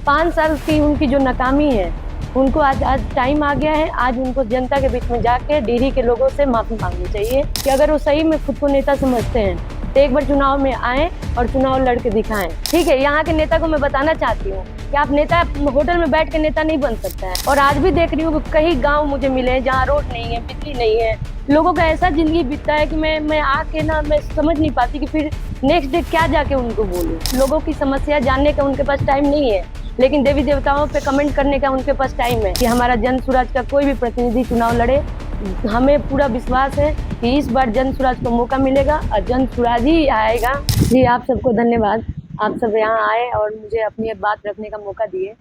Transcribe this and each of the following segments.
5 साल की उनकी जो नाकामी है, उनको आज टाइम आ गया है। आज उनको जनता के बीच में जाके डिहरी के लोगों से माफ़ी मांगनी चाहिए कि अगर वो सही में खुद को नेता समझते हैं तो एक बार चुनाव में आएँ और चुनाव लड़ के दिखाएं। ठीक है, यहाँ के नेता को मैं बताना चाहती हूँ कि आप नेता होटल में बैठ के नेता नहीं बन सकता है। और आज भी देख रही हूँ कि कई गाँव मुझे मिले हैं जहाँ रोड नहीं है, बिजली नहीं है, लोगों का ऐसा जिंदगी बीतता है कि मैं आके ना मैं समझ नहीं पाती कि फिर नेक्स्ट डे क्या जाके उनको बोलूँ। लोगों की समस्या जानने का उनके पास टाइम नहीं है, लेकिन देवी देवताओं पे कमेंट करने का उनके पास टाइम है कि हमारा जन स्वराज का कोई भी प्रतिनिधि चुनाव लड़े। हमें पूरा विश्वास है कि इस बार जन स्वराज को मौका मिलेगा और जन स्वराज ही आएगा। जी, आप सबको धन्यवाद, आप सब यहाँ आए और मुझे अपनी बात रखने का मौका दिए।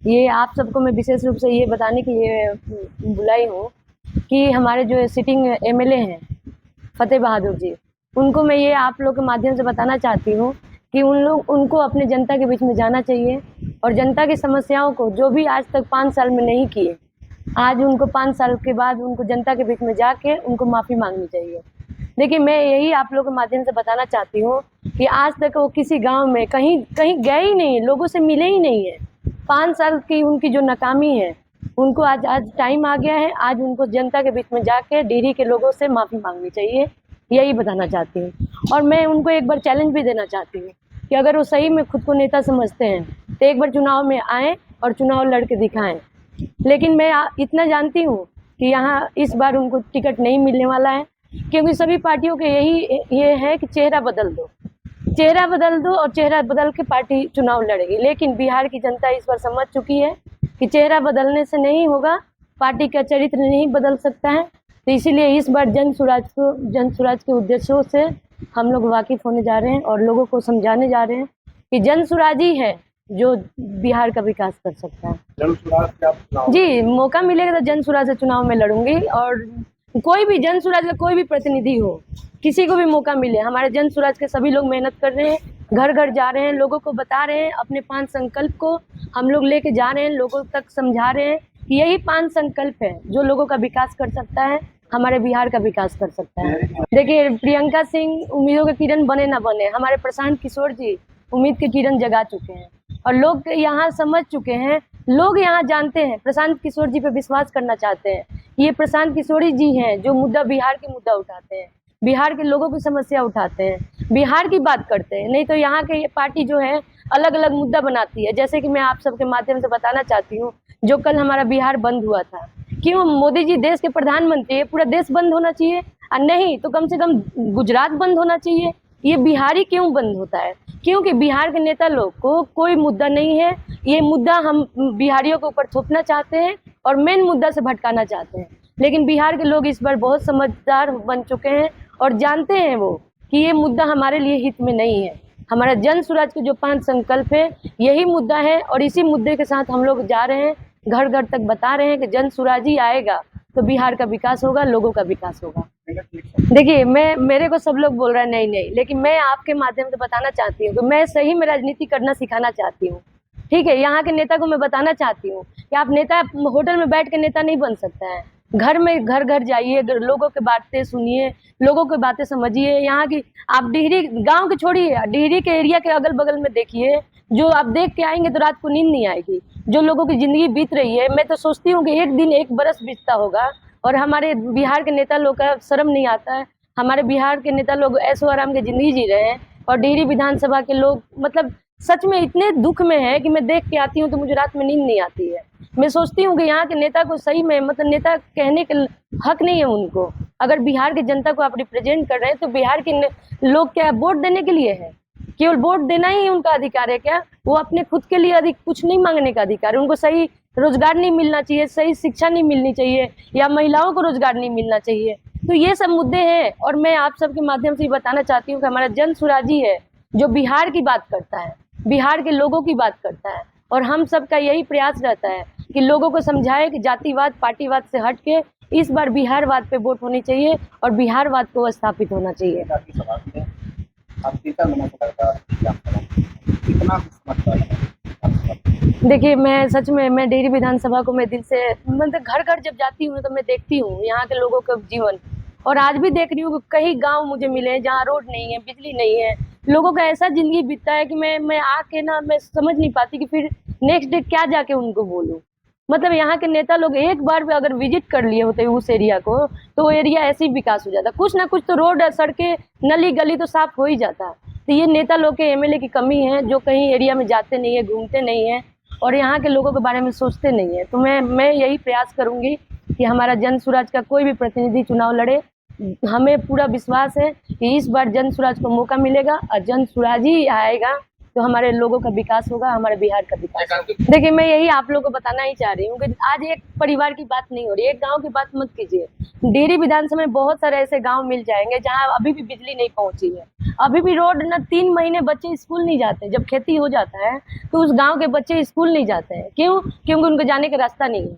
ये आप सबको मैं विशेष रूप से ये बताने के लिए बुलाई हूँ कि हमारे जो सिटिंग एमएलए हैं फतेह बहादुर जी, उनको मैं ये आप लोग के माध्यम से बताना चाहती हूँ कि उनको अपने जनता के बीच में जाना चाहिए और जनता की समस्याओं को जो भी आज तक 5 साल में नहीं किए, आज उनको 5 साल के बाद उनको जनता के बीच में जाके उनको माफ़ी मांगनी चाहिए। देखिए, मैं यही आप लोगों के माध्यम से बताना चाहती हूँ कि आज तक वो किसी गांव में कहीं गए ही नहीं, लोगों से मिले ही नहीं है। 5 साल की उनकी जो नाकामी है, उनको आज टाइम आ गया है। आज उनको जनता के बीच में जाके डिहरी के लोगों से माफ़ी मांगनी चाहिए, यही बताना चाहती हूँ। और मैं उनको एक बार चैलेंज भी देना चाहती हूँ कि अगर वो सही में खुद को नेता समझते हैं तो एक बार चुनाव में आएँ और चुनाव लड़ के दिखाएं। लेकिन मैं इतना जानती हूँ कि यहाँ इस बार उनको टिकट नहीं मिलने वाला है, क्योंकि सभी पार्टियों के ये है कि चेहरा बदल दो और चेहरा बदल के पार्टी चुनाव लड़ेगी। लेकिन बिहार की जनता इस बार समझ चुकी है कि चेहरा बदलने से नहीं होगा, पार्टी का चरित्र नहीं बदल सकता है। तो इसीलिए इस बार जन स्वराज के उद्देश्यों से हम लोग वाकिफ होने जा रहे हैं और लोगों को समझाने जा रहे हैं कि जन स्वराज ही है जो बिहार का विकास कर सकता है। जन स्वराज के आप जी, मौका मिलेगा तो जन स्वराज से चुनाव में लड़ूंगी और कोई भी जन स्वराज का कोई भी प्रतिनिधि हो, किसी को भी मौका मिले। हमारे जन स्वराज के सभी लोग मेहनत कर रहे हैं, घर घर जा रहे हैं, लोगों को बता रहे हैं, अपने 5 संकल्प को हम लोग लेके जा रहे हैं, लोगों तक समझा रहे हैं कि यही 5 संकल्प है जो लोगों का विकास कर सकता है, हमारे बिहार का विकास कर सकता है। देखिए, प्रियंका सिंह उम्मीदों के किरण बने ना बने, हमारे प्रशांत किशोर जी उम्मीद के किरण जगा चुके हैं और लोग यहाँ समझ चुके हैं, लोग यहाँ जानते हैं, प्रशांत किशोर जी पे विश्वास करना चाहते हैं। ये प्रशांत किशोरी जी हैं जो मुद्दा बिहार के मुद्दा उठाते हैं, बिहार के लोगों की समस्या उठाते हैं, बिहार की बात करते हैं। नहीं तो यहाँ के पार्टी जो है अलग अलग मुद्दा बनाती है। जैसे कि मैं आप सबके माध्यम से बताना चाहती हूँ, जो कल हमारा बिहार बंद हुआ था, क्यों मोदी जी देश के प्रधानमंत्री है, पूरा देश बंद होना चाहिए और नहीं तो कम से कम गुजरात बंद होना चाहिए। ये बिहारी क्यों बंद होता है? क्योंकि बिहार के नेता लोग को कोई मुद्दा नहीं है। ये मुद्दा हम बिहारियों के ऊपर थोपना चाहते हैं और मेन मुद्दा से भटकाना चाहते हैं। लेकिन बिहार के लोग इस बार बहुत समझदार बन चुके हैं और जानते हैं वो कि ये मुद्दा हमारे लिए हित में नहीं है। हमारा जन स्वराज के जो 5 संकल्प है, यही मुद्दा है और इसी मुद्दे के साथ हम लोग जा रहे हैं, घर घर तक बता रहे हैं कि जन स्वराज ही आएगा तो बिहार का विकास होगा, लोगों का विकास होगा। देखिए, मेरे को सब लोग बोल रहे हैं नहीं, लेकिन मैं आपके माध्यम से बताना चाहती हूँ कि मैं सही में राजनीति करना सिखाना चाहती हूँ। ठीक है, यहाँ के नेता को मैं बताना चाहती हूँ कि आप नेता होटल में बैठ के नेता नहीं बन सकता है। घर में घर घर जाइए, लोगों की बातें सुनिए, लोगों की बातें समझिए। यहाँ की आप डिहरी गांव के छोड़िए, डिहरी के एरिया के अगल बगल में देखिए, जो आप देख के आएंगे तो रात को नींद नहीं आएगी। जो लोगों की जिंदगी बीत रही है, मैं तो सोचती हूँ कि एक दिन एक बरस बीतता होगा और हमारे बिहार के नेता लोग का शर्म नहीं आता है। हमारे बिहार के नेता लोग ऐशो आराम की जिंदगी जी रहे हैं और डिहरी विधानसभा के लोग मतलब सच में इतने दुख में है कि मैं देख के आती हूँ तो मुझे रात में नींद नहीं आती है। मैं सोचती हूँ कि यहाँ के नेता को सही में मतलब नेता कहने के हक नहीं है उनको। अगर बिहार की जनता को आप रिप्रेजेंट कर रहे हैं तो बिहार के लोग क्या वोट देने के लिए है? केवल वोट देना ही उनका अधिकार है क्या? वो अपने खुद के लिए अधिक कुछ नहीं मांगने का अधिकार है। उनको सही रोजगार नहीं मिलना चाहिए, सही शिक्षा नहीं मिलनी चाहिए, या महिलाओं को रोजगार नहीं मिलना चाहिए। तो ये सब मुद्दे हैं और मैं आप सबके माध्यम से बताना चाहती हूँ कि हमारा जन स्वराज ही है जो बिहार की बात करता है, बिहार के लोगों की बात करता है। और हम सबका यही प्रयास रहता है कि लोगों को समझाए कि जातिवाद पार्टीवाद से हट के इस बार बिहारवाद पे वोट होनी चाहिए और बिहारवाद को स्थापित होना चाहिए। देखिए, मैं सच में मैं डिहरी विधानसभा को मैं दिल से मतलब घर घर जब जाती हूँ तो मैं देखती हूँ यहाँ के लोगों का जीवन, और आज भी देख रही हूँ कि कई गांव मुझे मिले हैं जहाँ रोड नहीं है, बिजली नहीं है, लोगों का ऐसा जिंदगी बीतता है कि मैं आके ना मैं समझ नहीं पाती कि फिर नेक्स्ट डे क्या जाके उनको बोलूं। मतलब यहाँ के नेता लोग एक बार भी अगर विजिट कर लिए होते उस एरिया को तो वो एरिया ऐसे ही विकास हो जाता, कुछ ना कुछ तो रोड सड़कें नली गली तो साफ हो ही जाता। तो ये नेता लोग के एमएलए की कमी है जो कहीं एरिया में जाते नहीं है, घूमते नहीं है और यहाँ के लोगों के बारे में सोचते नहीं है। तो मैं यही प्रयास करूंगी कि हमारा जन स्वराज का कोई भी प्रतिनिधि चुनाव लड़े। हमें पूरा विश्वास है कि इस बार जन स्वराज को मौका मिलेगा और जन स्वराज ही आएगा तो हमारे लोगों का विकास होगा, हमारे बिहार का विकास होगा। देखिए मैं यही आप लोगों को बताना ही चाह रही हूँ कि आज एक परिवार की बात नहीं हो रही, एक गांव की बात मत कीजिए। डेहरी विधानसभा में बहुत सारे ऐसे गांव मिल जाएंगे जहां अभी भी बिजली नहीं पहुंची है, अभी भी रोड न 3 महीने बच्चे स्कूल नहीं जाते। जब खेती हो जाता है तो उस गाँव के बच्चे स्कूल नहीं जाते हैं। क्यों? क्योंकि उनको जाने का रास्ता नहीं है।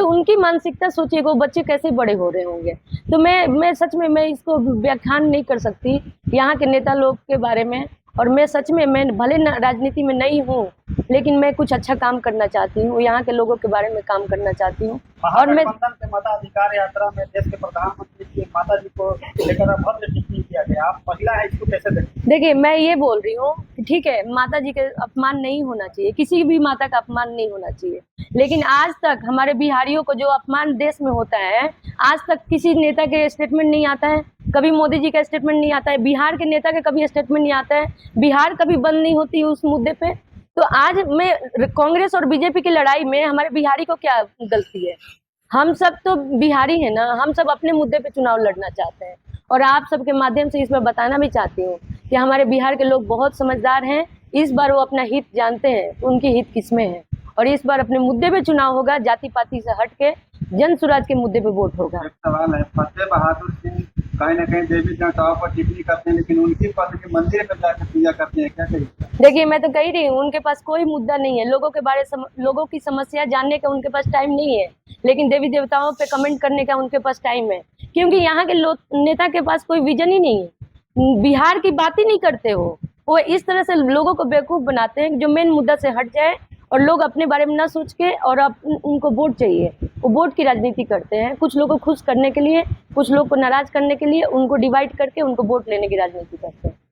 उनकी मानसिकता सोचिए वो बच्चे कैसे बड़े हो रहे होंगे। तो मैं सच में मैं इसको व्याख्यान नहीं कर सकती यहाँ के नेता लोग के बारे में। और मैं सच में मैं भले राजनीति में नहीं हूँ लेकिन मैं कुछ अच्छा काम करना चाहती हूँ, यहाँ के लोगों के बारे में काम करना चाहती हूँ। और मैं के मताधिकार यात्रा में देश के प्रधानमंत्री की माता जी को लेकर भव्य टिप्पणी किया गया, आप महिला है, इसको कैसे देखते? देखिए मैं ये बोल रही हूँ कि ठीक है माता जी के अपमान नहीं होना चाहिए, किसी भी माता का अपमान नहीं होना चाहिए, लेकिन आज तक हमारे बिहारियों को जो अपमान देश में होता है आज तक किसी नेता के स्टेटमेंट नहीं आता है, कभी मोदी जी का स्टेटमेंट नहीं आता है, बिहार के नेता का कभी स्टेटमेंट नहीं आता है, बिहार कभी बंद नहीं होती उस मुद्दे पे। तो आज मैं कांग्रेस और बीजेपी की लड़ाई में हमारे बिहारी को क्या गलती है? हम सब तो बिहारी है ना, हम सब अपने मुद्दे पे चुनाव लड़ना चाहते हैं। और आप सबके माध्यम से इसमें बताना भी चाहती हूँ कि हमारे बिहार के लोग बहुत समझदार हैं, इस बार वो अपना हित जानते हैं, उनकी हित किसमें है और इस बार अपने मुद्दे पे चुनाव होगा, जाति पाति से हट के जन स्वराज के मुद्दे पे वोट होगा। एक सवाल है, फतेह बहादुर सिंह कहीं ना कहीं देवी देवताओं पर टिप्पणी करते हैं लेकिन उनकी पद के मंदिर में जाकर पूजा करते हैं, क्या कहिए? देखिए मैं तो कह रही हूँ उनके पास कोई मुद्दा नहीं है, लोगों की समस्या जानने का उनके पास टाइम नहीं है, लेकिन देवी देवताओं पे कमेंट करने का उनके पास टाइम है। क्योंकि यहाँ के नेता के पास कोई विजन ही नहीं है, बिहार की बात ही नहीं करते वो इस तरह से लोगों को बेवकूफ़ बनाते हैं जो मेन मुद्दा से हट जाए और लोग अपने बारे में ना सोच के और उनको वोट चाहिए, वो वोट की राजनीति करते हैं। कुछ लोगों को खुश करने के लिए, कुछ लोग को नाराज करने के लिए उनको डिवाइड करके उनको वोट लेने की राजनीति करते हैं।